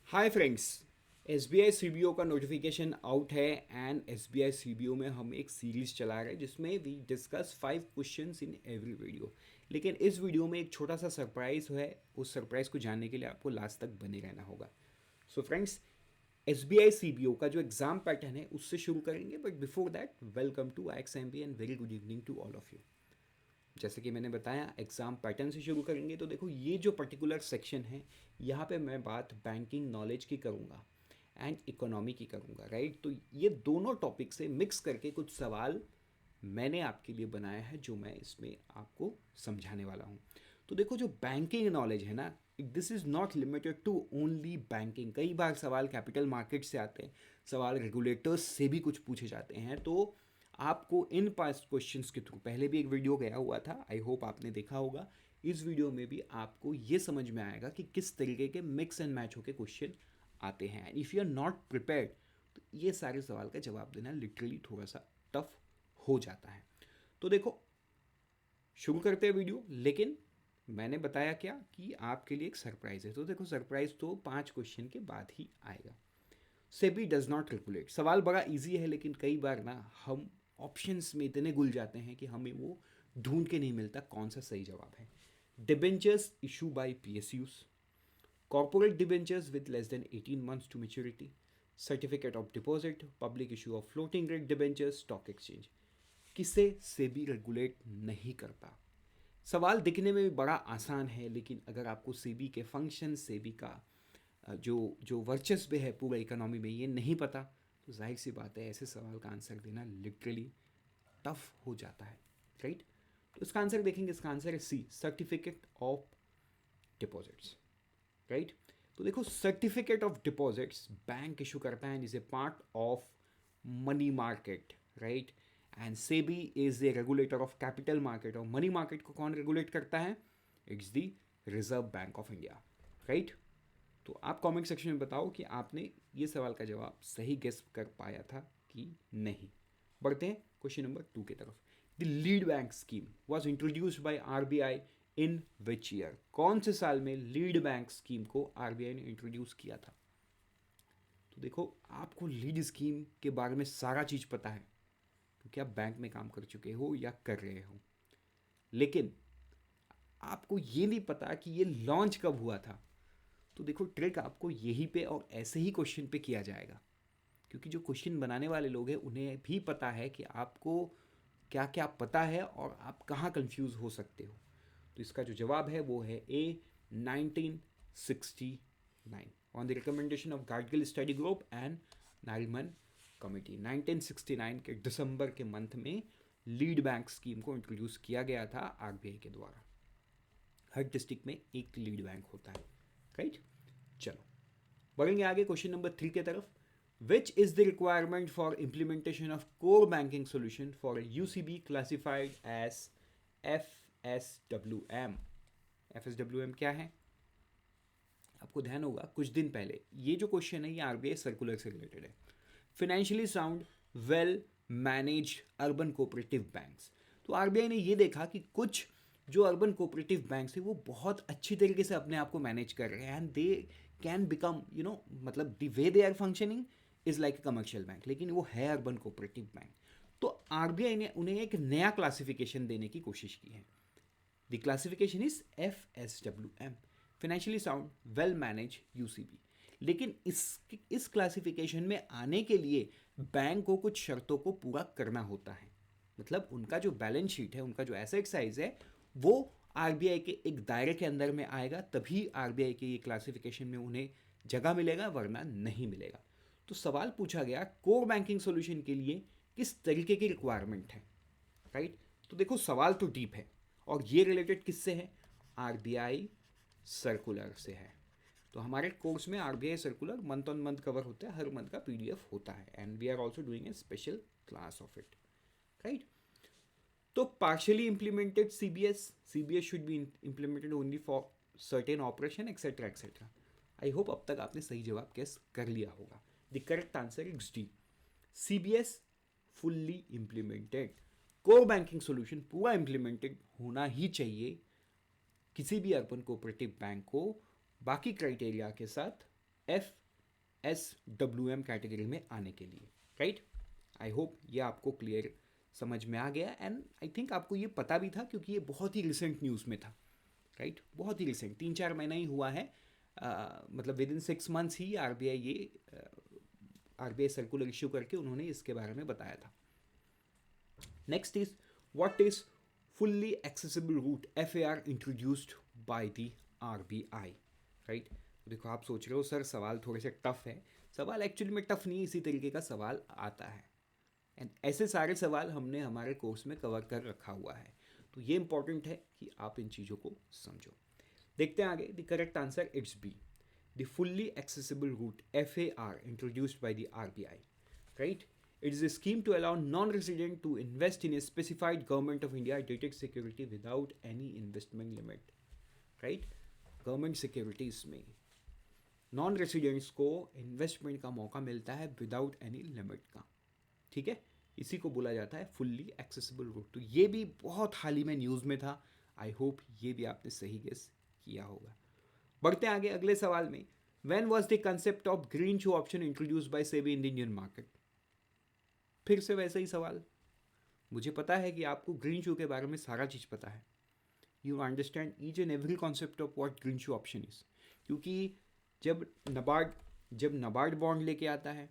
Hi friends. SBI CBO का notification out है and SBI CBO में हम एक सीरीज चला रहे हैं जिसमें we discuss 5 questions in every video. लेकिन इस वीडियो में एक छोटा सा सरप्राइज है। उस सरप्राइज को जानने के लिए आपको लास्ट तक बने रहना होगा। सो फ्रेंड्स, SBI CBO का जो एग्जाम पैटर्न है उससे शुरू करेंगे, but before that welcome to IXMB and very good evening to all of you. जैसे कि मैंने बताया एग्ज़ाम पैटर्न से शुरू करेंगे, तो देखो ये जो पर्टिकुलर सेक्शन है यहाँ पे मैं बात बैंकिंग नॉलेज की करूँगा एंड इकोनॉमी की करूँगा, राइट। तो ये दोनों टॉपिक से मिक्स करके कुछ सवाल मैंने आपके लिए बनाया है जो मैं इसमें आपको समझाने वाला हूँ। तो देखो जो बैंकिंग नॉलेज है ना, this is not limited to only banking. कई बार सवाल कैपिटल मार्केट से आते हैं, सवाल रेगुलेटर्स से भी कुछ पूछे जाते हैं। तो आपको इन पास्ट क्वेश्चंस के थ्रू पहले भी एक वीडियो गया हुआ था, आई होप आपने देखा होगा। इस वीडियो में भी आपको ये समझ में आएगा कि किस तरीके के मिक्स एंड मैच होकर क्वेश्चन आते हैं। And if you are not prepared तो ये सारे सवाल का जवाब देना लिटरली थोड़ा सा टफ हो जाता है। तो देखो शुरू करते हैं वीडियो, लेकिन मैंने बताया क्या कि आपके लिए एक सरप्राइज है। तो देखो सरप्राइज तो 5 क्वेश्चन के बाद ही आएगा। SEBI does not regulate. सवाल बड़ा इजी है, लेकिन कई बार ना हम ऑप्शंस में इतने घुल जाते हैं कि हमें वो ढूंढ के नहीं मिलता कौन सा सही जवाब है। Debentures issue by PSUs, corporate debentures with less than 18 months to maturity, certificate of deposit, public issue of floating rate debentures, stock exchange. किसे सेबी रेगुलेट नहीं करता? सवाल दिखने में भी बड़ा आसान है, लेकिन अगर आपको सेबी के फंक्शन, सेबी का जो जो वर्चस्व है पूरा इकोनॉमी में ये नहीं पता, तो जाहिर सी बात है ऐसे सवाल का आंसर देना लिटरली टफ हो जाता है, राइट। तो इसका आंसर देखेंगे, इसका आंसर है C, certificate of deposits, right. तो देखो certificate of deposits bank issue करता है, is a part of money market, right. And SEBI is a regulator of capital market. और मनी मार्केट को कौन रेगुलेट करता है? It's the reserve bank of India, right. तो आप कमेंट सेक्शन में बताओ कि आपने ये सवाल का जवाब सही गेस कर पाया था कि नहीं। बढ़ते हैं क्वेश्चन नंबर 2 की तरफ। The lead bank scheme was introduced by RBI in which year? कौन से साल में लीड बैंक स्कीम को RBI ने इंट्रोड्यूस किया था? तो देखो आपको लीड स्कीम के बारे में सारा चीज़ पता है क्योंकि आप बैंक में काम कर चुके हो या कर रहे हो, लेकिन आपको ये नहीं पता कि ये लॉन्च कब हुआ था। तो देखो ट्रिक आपको यहीं पे और ऐसे ही क्वेश्चन पे किया जाएगा, क्योंकि जो क्वेश्चन बनाने वाले लोग हैं उन्हें भी पता है कि आपको क्या क्या पता है और आप कहाँ कंफ्यूज हो सकते हो। तो इसका जो जवाब है वो है A, 1969, on the recommendation of Gadgil study group and Nariman committee. 1969 के दिसंबर के मंथ में लीड बैंक स्कीम को इंट्रोड्यूस किया गया था RBI के द्वारा। हर डिस्ट्रिक्ट में एक लीड बैंक होता है, राइट। चलो बढ़ेंगे आगे क्वेश्चन नंबर 3 की तरफ। Which is the requirement for implementation of core banking solution for UCB classified as FSWM? FSWM क्या है? आपको ध्यान होगा कुछ दिन पहले ये जो क्वेश्चन है ये RBI सर्कुलर से रिलेटेड है। Financially sound well managed urban cooperative banks. तो RBI ने ये देखा कि कुछ जो अर्बन कोऑपरेटिव बैंक्स है वो बहुत अच्छी तरीके से अपने आप को मैनेज कर रहे हैं एंड दे कैन बिकम मतलब the way they are functioning is like a commercial bank, लेकिन वो है अर्बन कोऑपरेटिव बैंक। तो RBI ने उन्हें एक नया क्लासिफिकेशन देने की कोशिश की है। The classification is FSWM, financially sound well manage UCB। लेकिन इस क्लासिफिकेशन में आने के लिए बैंक को कुछ शर्तों को पूरा करना होता है। मतलब उनका जो बैलेंस शीट है, उनका जो एसेट साइज है, वो RBI के एक दायरे के अंदर में आएगा, तभी RBI के ये क्लासिफिकेशन में उन्हें जगह मिलेगा, वरना नहीं मिलेगा। तो सवाल पूछा गया कोर बैंकिंग सोल्यूशन के लिए किस तरीके की रिक्वायरमेंट है, राइट। तो देखो सवाल तो डीप है और ये रिलेटेड किससे है? RBI सर्कुलर से है। तो हमारे कोर्स में RBI circular month on month cover होता है, हर मंथ का PDF होता है and we are also doing a special class of it, right. तो partially implemented CBS should be implemented only for certain operation etcetera etcetera. I hope अब तक आपने सही जवाब गेस कर लिया होगा। The correct answer is D, CBS fully implemented. Core banking solution पूरा इंप्लीमेंटेड होना ही चाहिए किसी भी अर्बन कोऑपरेटिव बैंक को बाकी क्राइटेरिया के साथ SWM कैटेगरी में आने के लिए, राइट। आई होप ये आपको क्लियर समझ में आ गया, एंड आई थिंक आपको ये पता भी था क्योंकि ये बहुत ही रिसेंट न्यूज़ में था, राइट। बहुत ही रिसेंट, 3-4 महीना ही हुआ है, मतलब विद इन 6 मंथ्स ही आरबीआई सर्कुलर इश्यू करके उन्होंने इसके बारे में बताया था। Next is what is fully accessible route FAR introduced by the RBI, right. देखो आप सोच रहे हो सर सवाल थोड़े से टफ है, सवाल एक्चुअली में टफ नहीं, इसी तरीके का सवाल आता है, एंड ऐसे सारे सवाल हमने हमारे कोर्स में कवर कर रखा हुआ है, तो ये इंपॉर्टेंट है कि आप इन चीज़ों को समझो। देखते हैं आगे। The correct answer it's B, the fully accessible route FAR introduced by the RBI, right. It is a scheme to allow non-resident to invest in a specified Government of India dated security without any investment limit, right? Government securities में non residents को investment का मौका मिलता है without any limit का, ठीक है। इसी को बोला जाता है फुल्ली एक्सेसिबल रूट। तो ये भी बहुत हाल ही में न्यूज़ में था, आई होप ये भी आपने सही गेस किया होगा। बढ़ते हैं आगे अगले सवाल में। When was the concept of green shoe option introduced by SEBI in the Indian market? फिर से वैसा ही सवाल। मुझे पता है कि आपको ग्रीन शू के बारे में सारा चीज़ पता है, you understand each and every concept of what green shoe option is, क्योंकि जब नबार्ड बॉन्ड लेके आता है,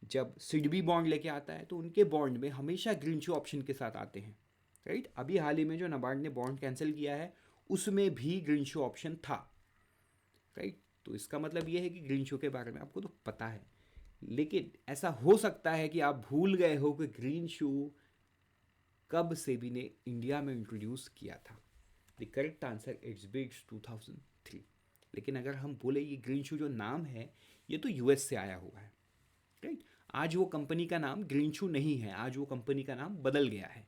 जब सिडबी बॉन्ड लेके आता है, तो उनके बॉन्ड में हमेशा ग्रीन शू ऑप्शन के साथ आते हैं, राइट। अभी हाल ही में जो नबार्ड ने बॉन्ड कैंसिल किया है उसमें भी ग्रीन शू ऑप्शन था, राइट। तो इसका मतलब ये है कि ग्रीन शू के बारे में आपको तो पता है, लेकिन ऐसा हो सकता है कि आप भूल गए हो कि ग्रीन शू कब सेबी ने इंडिया में इंट्रोड्यूस किया था। The correct answer it's bits 2003। लेकिन अगर हम बोले ये ग्रीन शू जो नाम है ये तो US से आया हुआ है, राइट। आज वो कंपनी का नाम ग्रीन शू नहीं है, आज वो कंपनी का नाम बदल गया है।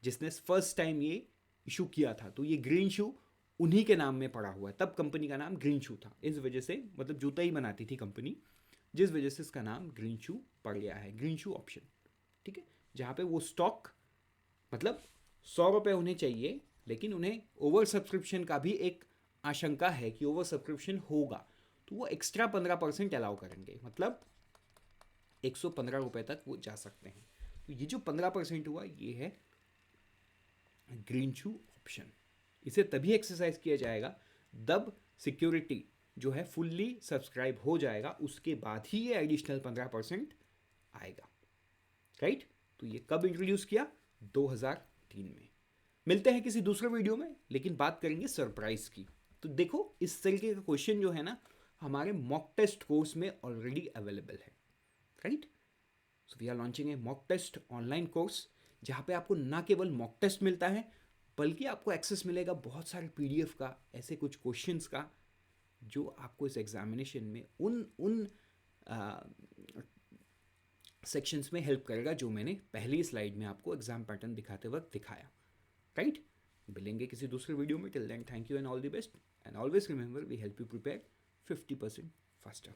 जिसने फर्स्ट टाइम ये इशू किया था तो ये ग्रीन शू उन्हीं के नाम में पड़ा हुआ है, तब कंपनी का नाम ग्रीन शू था। इस वजह से मतलब जूता ही बनाती थी कंपनी, जिस वजह से इसका नाम ग्रीन शू पड़ गया है, ग्रीन शू ऑप्शन, ठीक है। जहाँ पे वो स्टॉक मतलब 100 रुपये उन्हें चाहिए, लेकिन उन्हें ओवर सब्सक्रिप्शन का भी एक आशंका है कि ओवर सब्सक्रिप्शन होगा, तो वो एक्स्ट्रा 15% अलाउ करेंगे, मतलब 115 रुपये तक वो जा सकते हैं। तो ये जो 15% हुआ ये है ग्रीन शू ऑप्शन। इसे तभी एक्सरसाइज किया जाएगा जब सिक्योरिटी जो है फुल्ली सब्सक्राइब हो जाएगा, उसके बाद ही ये एडिशनल 15% आएगा, राइट। तो ये कब इंट्रोड्यूस किया? 2003 में। मिलते हैं किसी दूसरे वीडियो में, लेकिन बात करेंगे सरप्राइज की। तो देखो इस तरीके का क्वेश्चन जो है ना हमारे मॉक टेस्ट कोर्स में ऑलरेडी अवेलेबल है, right. So we are launching a mock test online course, जहाँ पे आपको ना केवल मॉक टेस्ट मिलता है बल्कि आपको एक्सेस मिलेगा बहुत सारे PDF का, ऐसे कुछ क्वेश्चंस का जो आपको इस एग्जामिनेशन में उन सेक्शंस में हेल्प करेगा जो मैंने पहली स्लाइड में आपको एग्जाम पैटर्न दिखाते वक्त दिखाया, राइट। मिलेंगे किसी दूसरे वीडियो में। Till then thank you and all the best, and always remember we help you prepare 50% faster.